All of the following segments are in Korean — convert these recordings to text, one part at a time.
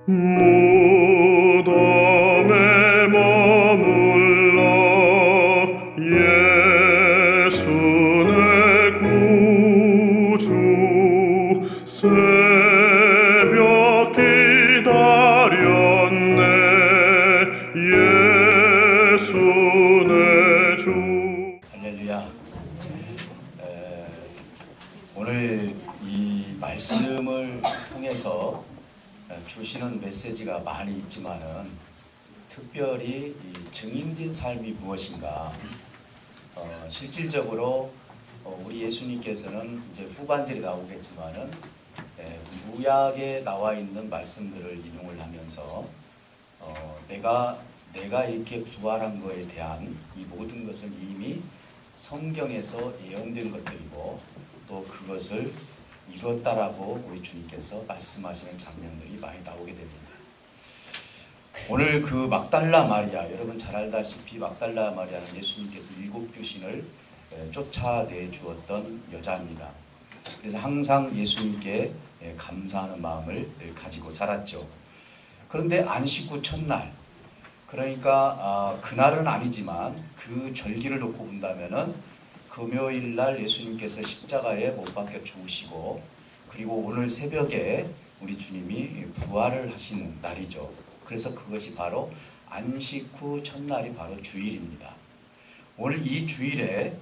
무덤에 머물러 예수 내 구주 새벽 기다렸네 예수 내 주. 할렐루야. 오늘 이 말씀을 통해서 주시는 메시지가 많이 있지만은 특별히 이 증인된 삶이 무엇인가, 실질적으로 우리 예수님께서는 이제 후반절이 나오겠지만은 구약에 나와 있는 말씀들을 인용을 하면서 내가 이렇게 부활한 것에 대한 이 모든 것은 이미 성경에서 예언된 것들이고 또 그것을 이루었다라고 우리 주님께서 말씀하시는 장면들이 많이 나오게 됩니다. 오늘 그 막달라 마리아, 여러분 잘 알다시피 막달라 마리아는 예수님께서 7 귀신을 쫓아내 주었던 여자입니다. 그래서 항상 예수님께 감사하는 마음을 가지고 살았죠. 그런데 안식 후 첫날, 그러니까 그날은 아니지만 그 절기를 놓고 본다면은 금요일 날 예수님께서 십자가에 못 박혀 죽으시고 그리고 오늘 새벽에 우리 주님이 부활을 하신 날이죠. 그래서 그것이 바로 안식 후 첫날이 바로 주일입니다. 오늘 이 주일에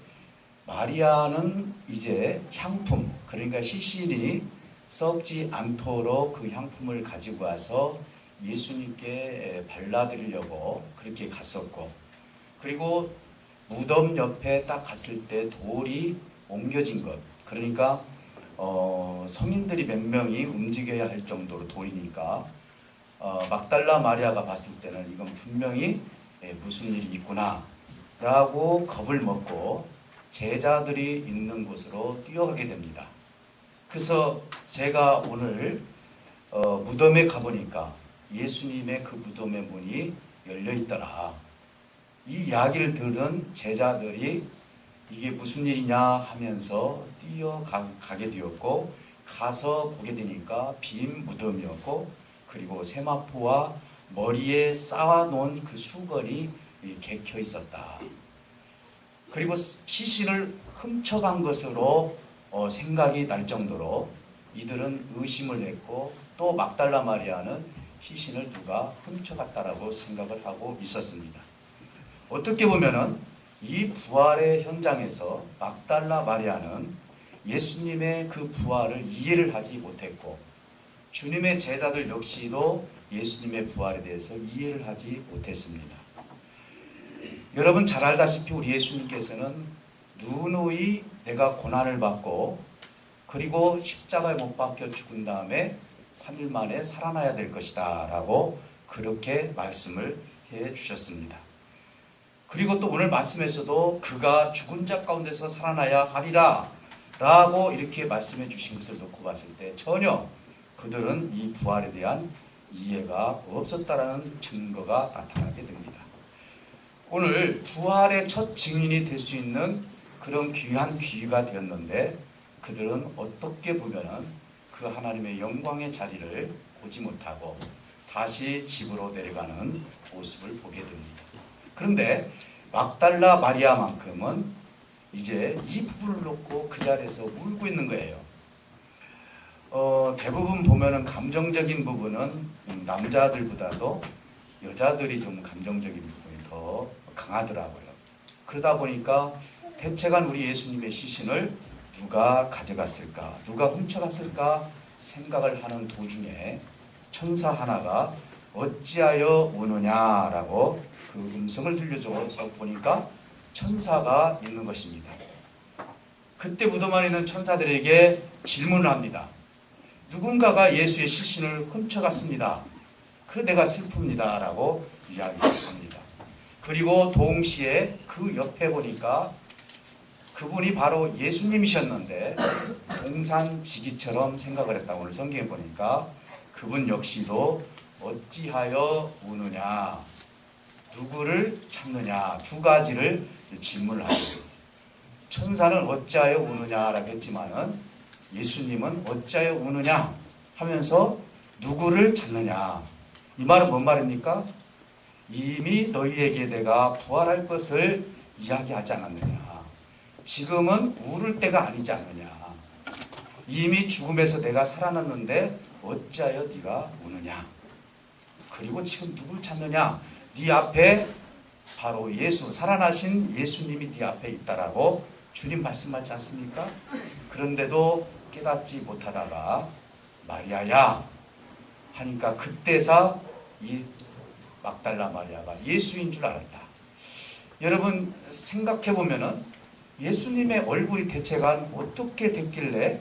마리아는 이제 향품, 그러니까 시신이 썩지 않도록 그 향품을 가지고 와서 예수님께 발라드리려고 그렇게 갔었고, 그리고 무덤 옆에 딱 갔을 때 돌이 옮겨진 것, 그러니까 성인들이 몇 명이 움직여야 할 정도로 돌이니까 막달라 마리아가 봤을 때는 이건 분명히 무슨 일이 있구나 라고 겁을 먹고 제자들이 있는 곳으로 뛰어가게 됩니다. 그래서 제가 오늘 무덤에 가보니까 예수님의 그 무덤의 문이 열려있더라. 이 이야기를 들은 제자들이 이게 무슨 일이냐 하면서 뛰어가게 되었고, 가서 보게 되니까 빈 무덤이었고, 그리고 세마포와 머리에 쌓아놓은 그 수건이 개켜 있었다. 그리고 시신을 훔쳐간 것으로 생각이 날 정도로 이들은 의심을 했고, 또 막달라 마리아는 시신을 누가 훔쳐갔다라고 생각을 하고 있었습니다. 어떻게 보면은 이 부활의 현장에서 막달라 마리아는 예수님의 그 부활을 이해를 하지 못했고, 주님의 제자들 역시도 예수님의 부활에 대해서 이해를 하지 못했습니다. 여러분 잘 알다시피 우리 예수님께서는 누누이 내가 고난을 받고 그리고 십자가에 못 박혀 죽은 다음에 3일 만에 살아나야 될 것이다 라고 그렇게 말씀을 해 주셨습니다. 그리고 또 오늘 말씀에서도 그가 죽은 자 가운데서 살아나야 하리라 라고 이렇게 말씀해 주신 것을 놓고 봤을 때 전혀 그들은 이 부활에 대한 이해가 없었다라는 증거가 나타나게 됩니다. 오늘 부활의 첫 증인이 될 수 있는 그런 귀한 기회가 되었는데 그들은 어떻게 보면은 그 하나님의 영광의 자리를 보지 못하고 다시 집으로 내려가는 모습을 보게 됩니다. 그런데 막달라 마리아만큼은 이제 이 부분을 놓고 그 자리에서 울고 있는 거예요. 대부분 보면은 감정적인 부분은 남자들보다도 여자들이 좀 감정적인 부분이 더 강하더라고요. 그러다 보니까 태책한 우리 예수님의 시신을 누가 가져갔을까, 누가 훔쳐갔을까 생각을 하는 도중에 천사 하나가 어찌하여 우느냐라고 그 음성을 들려줘서 보니까 천사가 있는 것입니다. 그때 무덤 안에 있는 천사들에게 질문을 합니다. 누군가가 예수의 시신을 훔쳐갔습니다. 그 내가 슬픕니다 라고 이야기합니다. 그리고 동시에 그 옆에 보니까 그분이 바로 예수님이셨는데 동산지기처럼 생각을 했다고 오늘 성경에 보니까 그분 역시도 어찌하여 우느냐, 누구를 찾느냐, 두 가지를 질문을 하죠. 천사는 어찌하여 우느냐라고 했지만은 예수님은 어찌하여 우느냐 하면서 누구를 찾느냐? 이 말은 뭔 말입니까? 이미 너희에게 내가 부활할 것을 이야기하지 않았느냐? 지금은 울을 때가 아니지 않느냐? 이미 죽음에서 내가 살아났는데 어찌하여 네가 우느냐? 그리고 지금 누굴 찾느냐? 네 앞에 바로 예수, 살아나신 예수님이 네 앞에 있다라고 주님 말씀하지 않습니까? 그런데도 깨닫지 못하다가 마리아야 하니까 그때서 이 막달라 마리아가 예수인 줄 알았다. 여러분 생각해 보면은 예수님의 얼굴이 대체가 어떻게 됐길래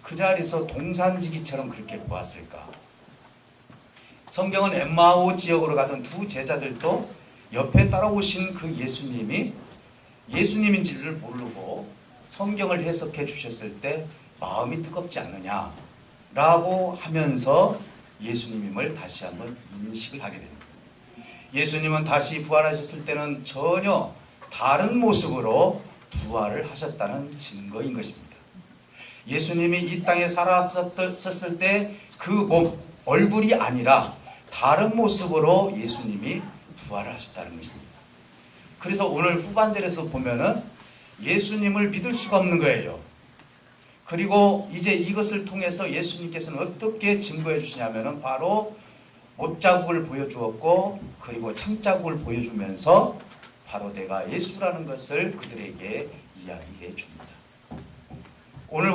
그 자리에서 동산지기처럼 그렇게 보았을까? 성경은 엠마오 지역으로 가던 두 제자들도 옆에 따라오신 그 예수님이 예수님인지를 모르고 성경을 해석해 주셨을 때 마음이 뜨겁지 않느냐라고 하면서 예수님임을 다시 한번 인식을 하게 됩니다. 예수님은 다시 부활하셨을 때는 전혀 다른 모습으로 부활을 하셨다는 증거인 것입니다. 예수님이 이 땅에 살았었을 때 그 몸, 얼굴이 아니라 다른 모습으로 예수님이 부활을 하셨다는 것입니다. 그래서 오늘 후반절에서 보면은 예수님을 믿을 수가 없는 거예요. 그리고 이제 이것을 통해서 예수님께서는 어떻게 증거해 주시냐면은 바로 못자국을 보여주었고 그리고 창자국을 보여주면서 바로 내가 예수라는 것을 그들에게 이야기해 줍니다. 오늘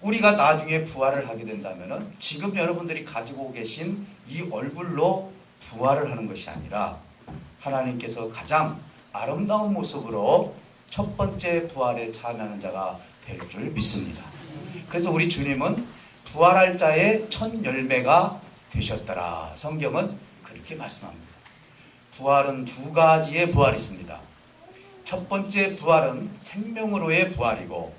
우리가 나중에 부활을 하게 된다면은 지금 여러분들이 가지고 계신 이 얼굴로 부활을 하는 것이 아니라 하나님께서 가장 아름다운 모습으로 첫 번째 부활에 참여하는 자가 될 줄 믿습니다. 그래서 우리 주님은 부활할 자의 첫 열매가 되셨더라. 성경은 그렇게 말씀합니다. 부활은 두 가지의 부활이 있습니다. 첫 번째 부활은 생명으로의 부활이고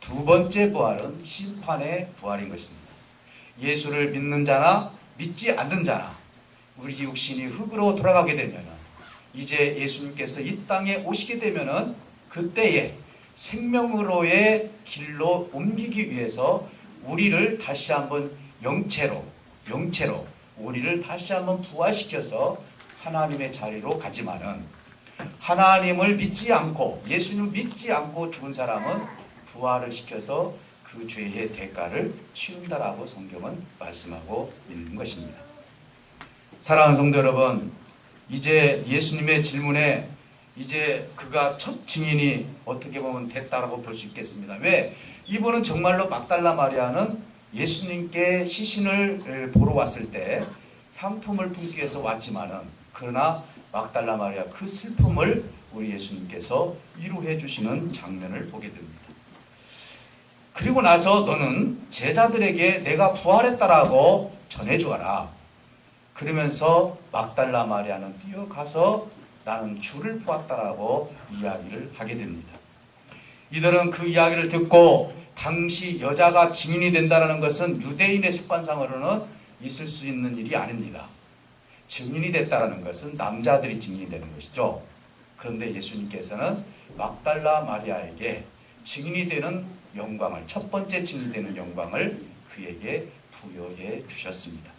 두 번째 부활은 심판의 부활인 것입니다. 예수를 믿는 자나 믿지 않는 자나 우리 육신이 흙으로 돌아가게 되면 이제 예수님께서 이 땅에 오시게 되면 그때에 생명으로의 길로 옮기기 위해서 우리를 다시 한번 영체로 우리를 다시 한번 부활시켜서 하나님의 자리로 가지만은 하나님을 믿지 않고 예수님을 믿지 않고 죽은 사람은 부활을 시켜서 그 죄의 대가를 치운다라고 성경은 말씀하고 있는 것입니다. 사랑하는 성도 여러분, 이제 예수님의 질문에 이제 그가 첫 증인이 어떻게 보면 됐다라고 볼 수 있겠습니다. 왜? 이분은 정말로 막달라 마리아는 예수님께 시신을 보러 왔을 때 향품을 품기 위해서 왔지만은 그러나 막달라 마리아 그 슬픔을 우리 예수님께서 위로해 주시는 장면을 보게 됩니다. 그리고 나서 너는 제자들에게 내가 부활했다라고 전해주어라. 그러면서 막달라 마리아는 뛰어가서 나는 주를 보았다라고 이야기를 하게 됩니다. 이들은 그 이야기를 듣고 당시 여자가 증인이 된다는 것은 유대인의 습관상으로는 있을 수 있는 일이 아닙니다. 증인이 됐다는 것은 남자들이 증인이 되는 것이죠. 그런데 예수님께서는 막달라 마리아에게 증인이 되는 영광을, 첫 번째 증인이 되는 영광을 그에게 부여해 주셨습니다.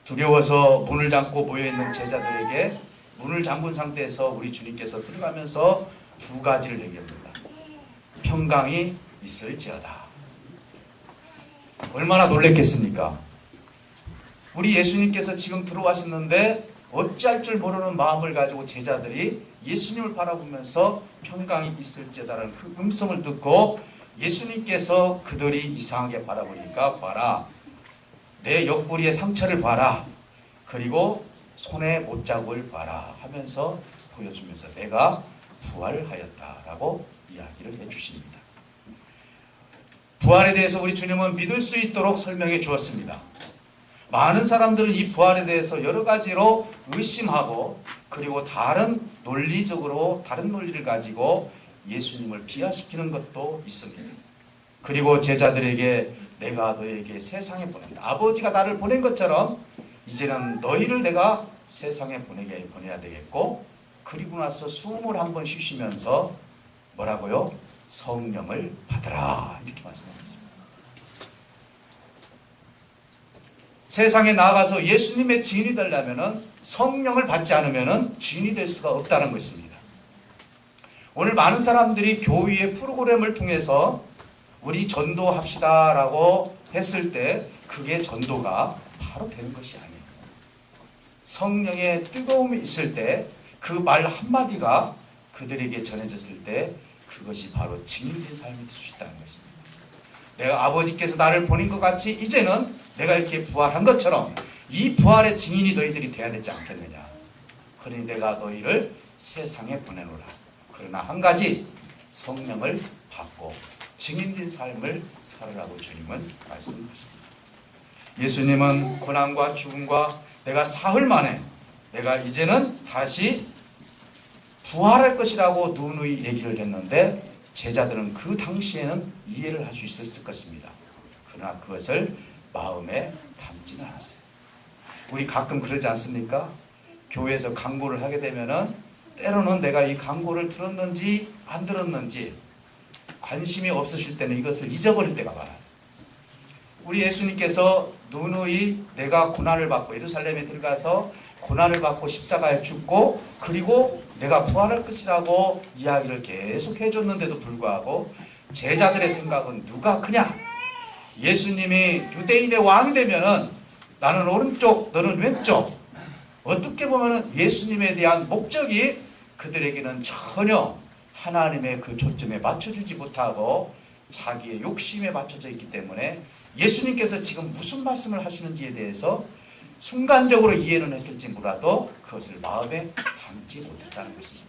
두려워서 문을 잠고 모여있는 제자들에게 문을 잠근 상태에서 우리 주님께서 들어가면서 두 가지를 얘기합니다. 평강이 있을지어다. 얼마나 놀랬겠습니까? 우리 예수님께서 지금 들어와셨는데 어찌할 줄 모르는 마음을 가지고 제자들이 예수님을 바라보면서 평강이 있을지어다라는 그 음성을 듣고 예수님께서 그들이 이상하게 바라보니까 봐라. 내 옆구리의 상처를 봐라. 그리고 손에 못자국을 봐라 하면서 보여주면서 내가 부활하였다라고 이야기를 해주십니다. 부활에 대해서 우리 주님은 믿을 수 있도록 설명해 주었습니다. 많은 사람들은 이 부활에 대해서 여러 가지로 의심하고 그리고 다른 논리를 가지고 예수님을 비하시키는 것도 있습니다. 그리고 제자들에게 내가 너에게 세상에 보낸다. 아버지가 나를 보낸 것처럼 이제는 너희를 내가 세상에 보내야 되겠고 그리고 나서 숨을 한번 쉬시면서 뭐라고요? 성령을 받으라 이렇게 말씀하셨습니다. 세상에 나아가서 예수님의 증인이 되려면 성령을 받지 않으면 증인이 될 수가 없다는 것입니다. 오늘 많은 사람들이 교회의 프로그램을 통해서 우리 전도합시다라고 했을 때 그게 전도가 바로 되는 것이 아니에요. 성령의 뜨거움이 있을 때 그 말 한마디가 그들에게 전해졌을 때 그것이 바로 증인된 삶이 될 수 있다는 것입니다. 내가 아버지께서 나를 보낸 것 같이 이제는 내가 이렇게 부활한 것처럼 이 부활의 증인이 너희들이 돼야 되지 않겠느냐. 그러니 내가 너희를 세상에 보내노라. 그러나 한 가지, 성령을 받고 증인된 삶을 살으라고 주님은 말씀하십니다. 예수님은 고난과 죽음과 내가 사흘 만에 내가 이제는 다시 부활할 것이라고 누누이 얘기를 했는데 제자들은 그 당시에는 이해를 할 수 있었을 것입니다. 그러나 그것을 마음에 담지는 않았어요. 우리 가끔 그러지 않습니까? 교회에서 강구를 하게 되면은 때로는 내가 이 강구를 들었는지 안 들었는지 관심이 없으실 때는 이것을 잊어버릴 때가 많아요. 우리 예수님께서 누누이 내가 고난을 받고 예루살렘에 들어가서 고난을 받고 십자가에 죽고 그리고 내가 부활할 것이라고 이야기를 계속 해줬는데도 불구하고 제자들의 생각은 누가 크냐? 예수님이 유대인의 왕이 되면은 나는 오른쪽 너는 왼쪽. 어떻게 보면 예수님에 대한 목적이 그들에게는 전혀 하나님의 그 초점에 맞춰주지 못하고 자기의 욕심에 맞춰져 있기 때문에 예수님께서 지금 무슨 말씀을 하시는지에 대해서 순간적으로 이해는 했을지 몰라도 그것을 마음에 담지 못했다는 것입니다.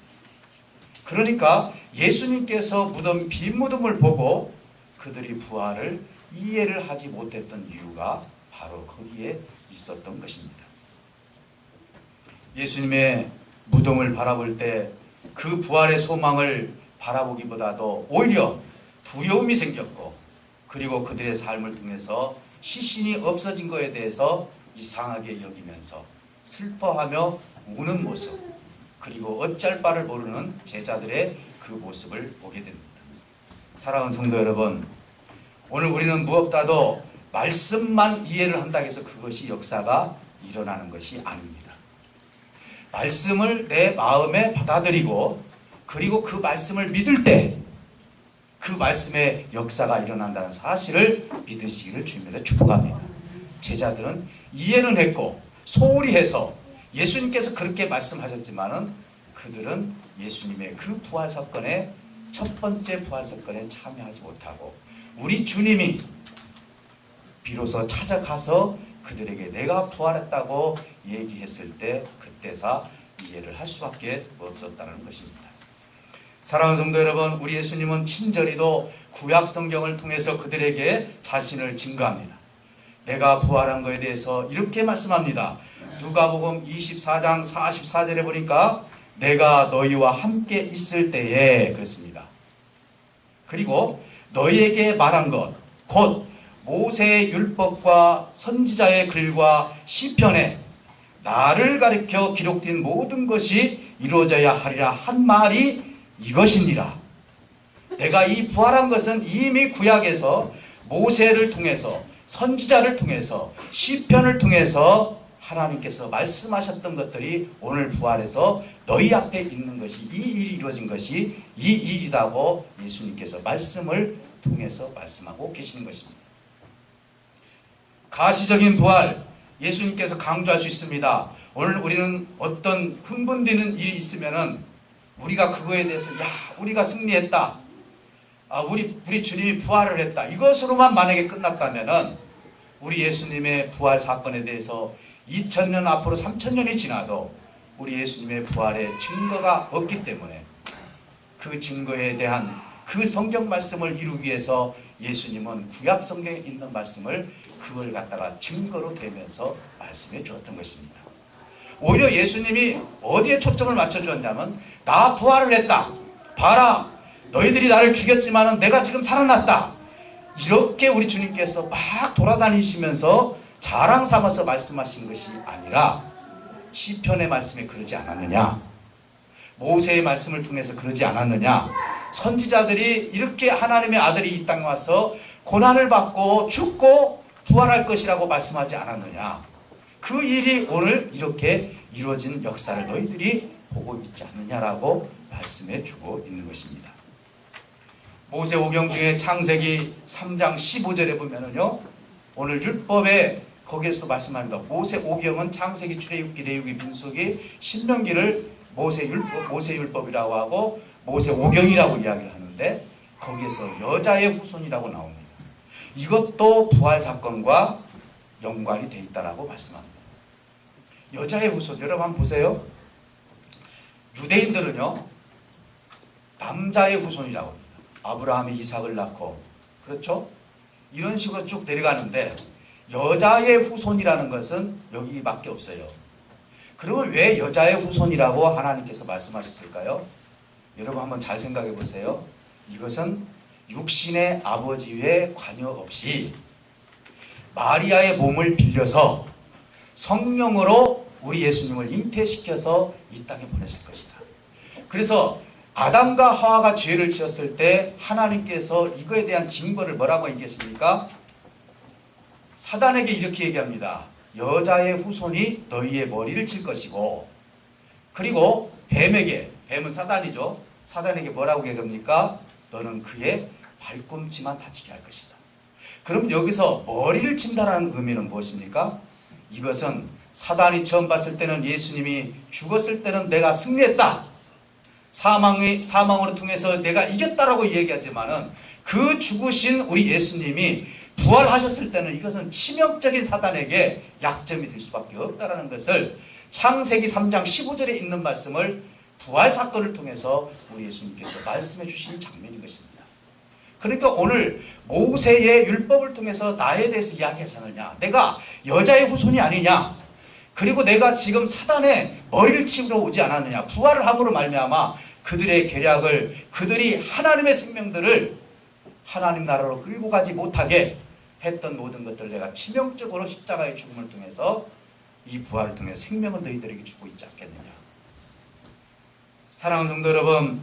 그러니까 예수님께서 무덤 빈 무덤을 보고 그들이 부활을 이해를 하지 못했던 이유가 바로 거기에 있었던 것입니다. 예수님의 무덤을 바라볼 때 그 부활의 소망을 바라보기보다도 오히려 두려움이 생겼고 그리고 그들의 삶을 통해서 시신이 없어진 것에 대해서 이상하게 여기면서 슬퍼하며 우는 모습 그리고 어쩔 바를 모르는 제자들의 그 모습을 보게 됩니다. 사랑하는 성도 여러분, 오늘 우리는 무엇보다도 말씀만 이해를 한다고 해서 그것이 역사가 일어나는 것이 아닙니다. 말씀을 내 마음에 받아들이고 그리고 그 말씀을 믿을 때 그 말씀의 역사가 일어난다는 사실을 믿으시기를 주님으로 축복합니다. 제자들은 이해는 했고 소홀히 해서 예수님께서 그렇게 말씀하셨지만은 그들은 예수님의 그 부활 사건에 첫 번째 부활 사건에 참여하지 못하고 우리 주님이 비로소 찾아가서 그들에게 내가 부활했다고 얘기했을 때 그때서 이해를 할 수밖에 없었다는 것입니다. 사랑하는 성도 여러분, 우리 예수님은 친절히도 구약 성경을 통해서 그들에게 자신을 증거합니다. 내가 부활한 것에 대해서 이렇게 말씀합니다. 누가복음 24장 44절에 보니까 내가 너희와 함께 있을 때에 그랬습니다. 그리고 너희에게 말한 것 곧 모세의 율법과 선지자의 글과 시편에 나를 가리켜 기록된 모든 것이 이루어져야 하리라 한 말이 이것이니라. 내가 이 부활한 것은 이미 구약에서 모세를 통해서 선지자를 통해서 시편을 통해서 하나님께서 말씀하셨던 것들이 오늘 부활해서 너희 앞에 있는 것이 이 일이 이루어진 것이 이 일이라고 예수님께서 말씀을 통해서 말씀하고 계시는 것입니다. 가시적인 부활 예수님께서 강조할 수 있습니다. 오늘 우리는 어떤 흥분되는 일이 있으면은 우리가 그거에 대해서 우리가 승리했다. 우리 주님이 부활을 했다. 이것으로만 만약에 끝났다면은 우리 예수님의 부활 사건에 대해서 2000년 앞으로 3000년이 지나도 우리 예수님의 부활의 증거가 없기 때문에 그 증거에 대한 그 성경 말씀을 이루기 위해서 예수님은 구약 성경에 있는 말씀을 그걸 갖다가 증거로 대면서 말씀해 주었던 것입니다. 오히려 예수님이 어디에 초점을 맞춰주었냐면 나 부활을 했다. 봐라. 너희들이 나를 죽였지만 내가 지금 살아났다. 이렇게 우리 주님께서 막 돌아다니시면서 자랑 삼아서 말씀하신 것이 아니라 시편의 말씀에 그러지 않았느냐? 모세의 말씀을 통해서 그러지 않았느냐? 선지자들이 이렇게 하나님의 아들이 이 땅에 와서 고난을 받고 죽고 부활할 것이라고 말씀하지 않았느냐? 그 일이 오늘 이렇게 이루어진 역사를 너희들이 보고 있지 않느냐라고 말씀해 주고 있는 것입니다. 모세오경 중에 창세기 3장 15절에 보면은요, 오늘 율법에 거기에서 말씀합니다. 모세오경은 창세기, 출애굽기, 레위기, 민수기, 신명기를 모세율법이라고 하고 모세오경이라고 이야기를 하는데 거기에서 여자의 후손이라고 나옵니다. 이것도 부활 사건과 연관이 되어 있다라고 말씀합니다. 여자의 후손, 여러분 한번 보세요. 유대인들은요, 남자의 후손이라고 합니다. 아브라함이 이삭을 낳고, 그렇죠? 이런 식으로 쭉 내려가는데 여자의 후손이라는 것은 여기밖에 없어요. 그러면 왜 여자의 후손이라고 하나님께서 말씀하셨을까요? 여러분 한번 잘 생각해 보세요. 이것은 육신의 아버지의 관여 없이 마리아의 몸을 빌려서 성령으로 우리 예수님을 잉태시켜서 이 땅에 보냈을 것이다. 그래서 아담과 하와가 죄를 지었을 때 하나님께서 이거에 대한 징벌을 뭐라고 얘기했습니까? 사단에게 이렇게 얘기합니다. 여자의 후손이 너희의 머리를 칠 것이고, 그리고 뱀은 사단이죠. 사단에게 뭐라고 얘기합니까? 너는 그의 발꿈치만 다치게 할 것이다. 그럼 여기서 머리를 친다라는 의미는 무엇입니까? 이것은 사단이 처음 봤을 때는 예수님이 죽었을 때는 내가 승리했다, 사망으로 통해서 내가 이겼다라고 얘기하지만은 그 죽으신 우리 예수님이 부활하셨을 때는 이것은 치명적인 사단에게 약점이 될 수밖에 없다라는 것을 창세기 3장 15절에 있는 말씀을 부활 사건을 통해서 우리 예수님께서 말씀해 주신 장면인 것입니다. 그러니까 오늘 모세의 율법을 통해서 나에 대해서 이야기하지 않느냐, 내가 여자의 후손이 아니냐, 그리고 내가 지금 사단의 머리를 치러 오지 않았느냐, 부활을 함으로 말미암아 그들의 계략을, 그들이 하나님의 생명들을 하나님 나라로 끌고 가지 못하게 했던 모든 것들을 내가 치명적으로 십자가의 죽음을 통해서 이 부활을 통해 생명을 너희들에게 주고 있지 않겠느냐. 사랑하는 성도 여러분,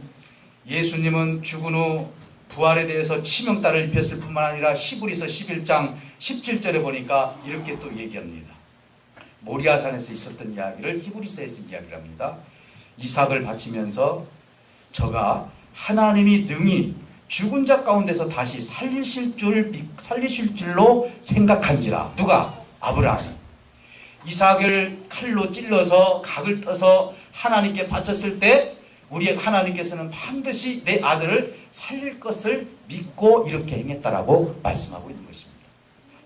예수님은 죽은 후 부활에 대해서 치명타를 입혔을 뿐만 아니라 히브리서 11장 17절에 보니까 이렇게 또 얘기합니다. 모리아산에서 있었던 이야기를 히브리서에서 이야기를 합니다. 이삭을 바치면서 저가 하나님이 능히 죽은 자 가운데서 다시 살리실 줄로 생각한지라. 누가? 아브라함이. 이삭을 칼로 찔러서 각을 떠서 하나님께 바쳤을 때 우리 하나님께서는 반드시 내 아들을 살릴 것을 믿고 이렇게 행했다라고 말씀하고 있는 것입니다.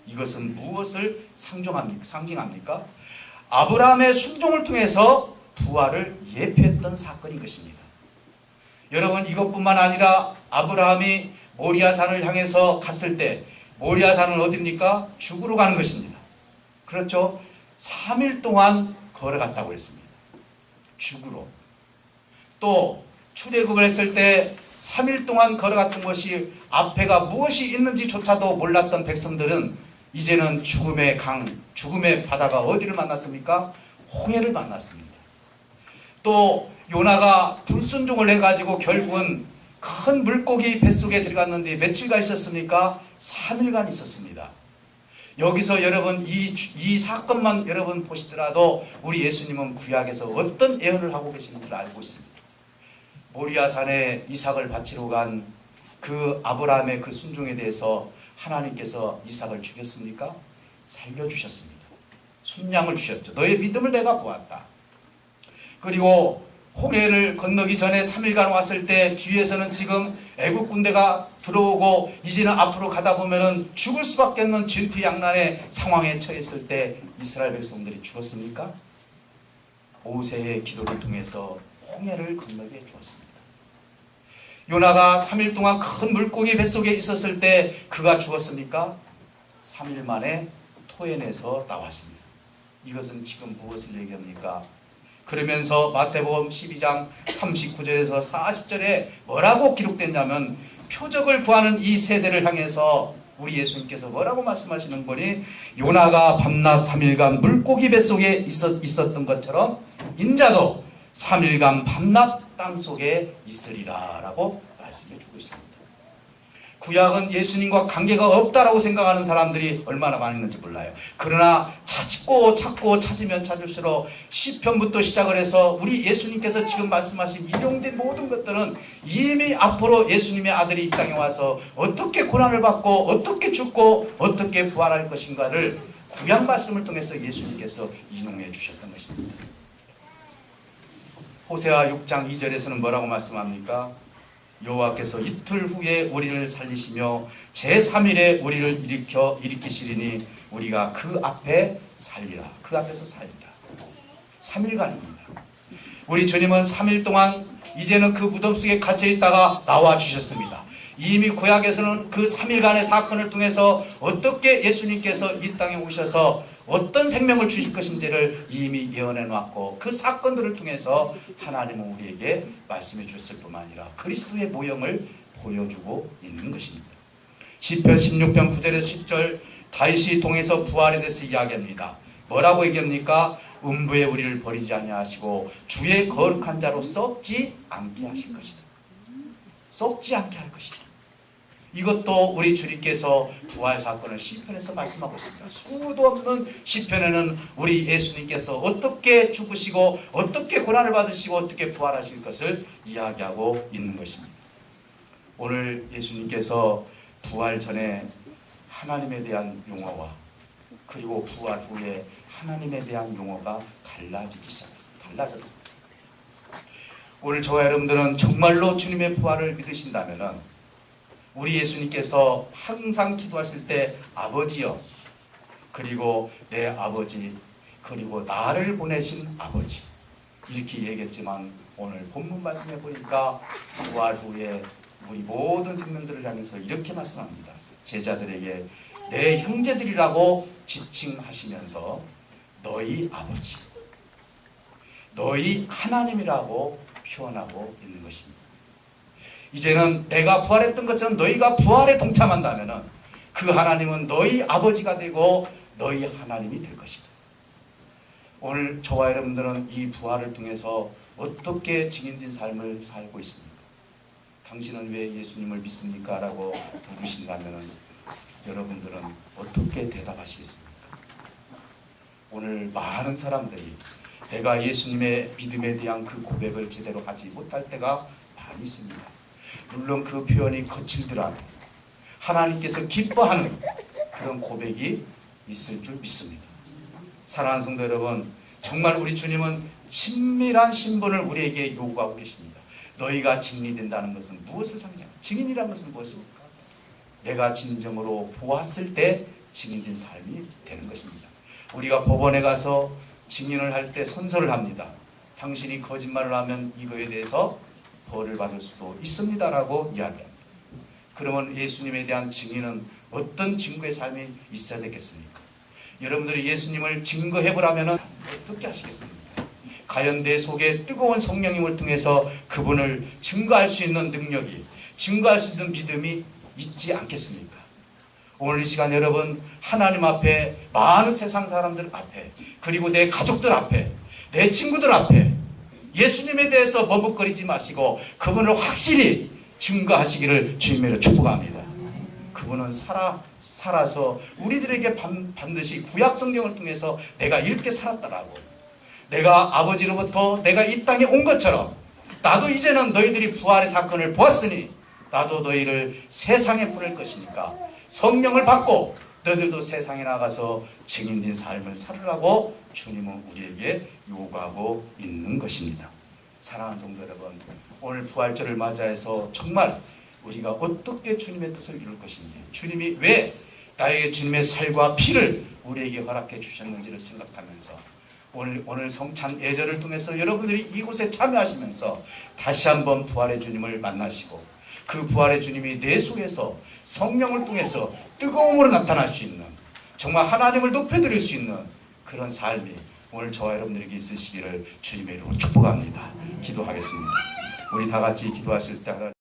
이것은 무엇을 상징합니까? 아브라함의 순종을 통해서 부활을 예표했던 사건인 것입니다. 여러분, 이것뿐만 아니라 아브라함이 모리아산을 향해서 갔을 때, 모리아산은 어디입니까? 죽으러 가는 것입니다. 그렇죠? 3일 동안 걸어갔다고 했습니다. 죽으러. 또 출애굽을 했을 때 3일 동안 걸어갔던 것이 앞에가 무엇이 있는지조차도 몰랐던 백성들은 이제는 죽음의 강, 죽음의 바다가 어디를 만났습니까? 홍해를 만났습니다. 또 요나가 불순종을 해가지고 결국은 큰 물고기 뱃속에 들어갔는데 며칠간 있었습니까? 3일간 있었습니다. 여기서 여러분 이 사건만 여러분 보시더라도 우리 예수님은 구약에서 어떤 예언을 하고 계시는지를 알고 있습니다. 모리아산에 이삭을 바치러 간 그 아브라함의 그 순종에 대해서 하나님께서 이삭을 죽였습니까? 살려주셨습니다. 순양을 주셨죠. 너의 믿음을 내가 보았다. 그리고 홍해를 건너기 전에 3일간 왔을 때 뒤에서는 지금 애국 군대가 들어오고 이제는 앞으로 가다 보면은 죽을 수밖에 없는 전투양난의 상황에 처했을 때 이스라엘 백성들이 죽었습니까? 모세의 기도를 통해서 홍해를 건너게 해주었습니다. 요나가 3일 동안 큰 물고기 뱃속에 있었을 때 그가 죽었습니까? 3일 만에 토해내서 나왔습니다. 이것은 지금 무엇을 얘기합니까? 그러면서 마태복음 12장 39절에서 40절에 뭐라고 기록됐냐면 표적을 구하는 이 세대를 향해서 우리 예수님께서 뭐라고 말씀하시는 거니? 요나가 밤낮 3일간 물고기 뱃속에 있었던 것처럼 인자도 3일간 밤낮 땅속에 있으리라 라고 말씀해 주고 있습니다. 구약은 예수님과 관계가 없다라고 생각하는 사람들이 얼마나 많이 있는지 몰라요. 그러나 찾고 찾으면 찾을수록 시편부터 시작을 해서 우리 예수님께서 지금 말씀하신 인용된 모든 것들은 이미 앞으로 예수님의 아들이 이 땅에 와서 어떻게 고난을 받고 어떻게 죽고 어떻게 부활할 것인가를 구약 말씀을 통해서 예수님께서 인용해 주셨던 것입니다. 호세아 6장 2절에서는 뭐라고 말씀합니까? 여호와께서 이틀 후에 우리를 살리시며 제3일에 우리를 일으키시리니 우리가 그 앞에 살리라. 그 앞에서 살리라. 3일간입니다. 우리 주님은 3일 동안 이제는 그 무덤 속에 갇혀 있다가 나와 주셨습니다. 이미 구약에서는 그 3일간의 사건을 통해서 어떻게 예수님께서 이 땅에 오셔서 어떤 생명을 주실 것인지를 이미 예언해 놨고 그 사건들을 통해서 하나님은 우리에게 말씀해 주셨을 뿐만 아니라 그리스도의 모형을 보여주고 있는 것입니다. 시편 16편 9절에서 10절 다윗이 통해서 부활에 대해서 이야기합니다. 뭐라고 얘기합니까? 음부에 우리를 버리지 아니하시고 주의 거룩한 자로 썩지 않게 하실 것이다. 썩지 않게 할 것이다. 이것도 우리 주님께서 부활 사건을 시편에서 말씀하고 있습니다. 수도 없는 시편에는 우리 예수님께서 어떻게 죽으시고 어떻게 고난을 받으시고 어떻게 부활하실 것을 이야기하고 있는 것입니다. 오늘 예수님께서 부활 전에 하나님에 대한 용어와 그리고 부활 후에 하나님에 대한 용어가 달라지기 시작했습니다. 달라졌습니다. 오늘 저와 여러분들은 정말로 주님의 부활을 믿으신다면 우리 예수님께서 항상 기도하실 때 아버지여 그리고 내 아버지 그리고 나를 보내신 아버지 이렇게 얘기했지만 오늘 본문 말씀해 보니까 부활 후에 우리 모든 생명들을 향해서 이렇게 말씀합니다. 제자들에게 내 형제들이라고 지칭하시면서 너희 아버지 너희 하나님이라고 표현하고 있는 것입니다. 이제는 내가 부활했던 것처럼 너희가 부활에 동참한다면 그 하나님은 너희 아버지가 되고 너희 하나님이 될 것이다. 오늘 저와 여러분들은 이 부활을 통해서 어떻게 증인된 삶을 살고 있습니까? 당신은 왜 예수님을 믿습니까? 라고 물으신다면 여러분들은 어떻게 대답하시겠습니까? 오늘 많은 사람들이 내가 예수님의 믿음에 대한 그 고백을 제대로 하지 못할 때가 많이 있습니다. 물론 그 표현이 거칠더라도 하나님께서 기뻐하는 그런 고백이 있을 줄 믿습니다. 사랑하는 성도 여러분, 정말 우리 주님은 친밀한 신분을 우리에게 요구하고 계십니다. 너희가 증인이 된다는 것은 무엇을 상징합니까? 증인이라는 것은 무엇입니까? 내가 진정으로 보았을 때 증인된 삶이 되는 것입니다. 우리가 법원에 가서 증인을 할 때 선서를 합니다. 당신이 거짓말을 하면 이거에 대해서 벌을 받을 수도 있습니다라고 이야기합니다. 그러면 예수님에 대한 증인은 어떤 증거의 삶이 있어야 되겠습니까? 여러분들이 예수님을 증거해보라면 어떻게 하시겠습니까? 과연 내 속에 뜨거운 성령님을 통해서 그분을 증거할 수 있는 능력이, 증거할 수 있는 믿음이 있지 않겠습니까? 오늘 이 시간 여러분, 하나님 앞에, 많은 세상 사람들 앞에, 그리고 내 가족들 앞에, 내 친구들 앞에 예수님에 대해서 머뭇거리지 마시고 그분을 확실히 증거하시기를 주님으로 축복합니다. 그분은 살아서 우리들에게 반드시 구약 성경을 통해서 내가 이렇게 살았다라고, 내가 아버지로부터 내가 이 땅에 온 것처럼 나도 이제는 너희들이 부활의 사건을 보았으니 나도 너희를 세상에 보낼 것이니까 성령을 받고 너희들도 세상에 나가서 증인된 삶을 살으라고 주님은 우리에게 요구하고 있는 것입니다. 사랑하는 성도 여러분, 오늘 부활절을 맞이해서 정말 우리가 어떻게 주님의 뜻을 이룰 것인지, 주님이 왜 나에게 주님의 살과 피를 우리에게 허락해 주셨는지를 생각하면서 오늘 성찬 예절을 통해서 여러분들이 이곳에 참여하시면서 다시 한번 부활의 주님을 만나시고 그 부활의 주님이 내 속에서 성령을 통해서 뜨거움으로 나타날 수 있는, 정말 하나님을 높여드릴 수 있는 그런 삶이 오늘 저와 여러분들에게 있으시기를 주님의 이름으로 축복합니다. 기도하겠습니다. 우리 다 같이 기도하실 때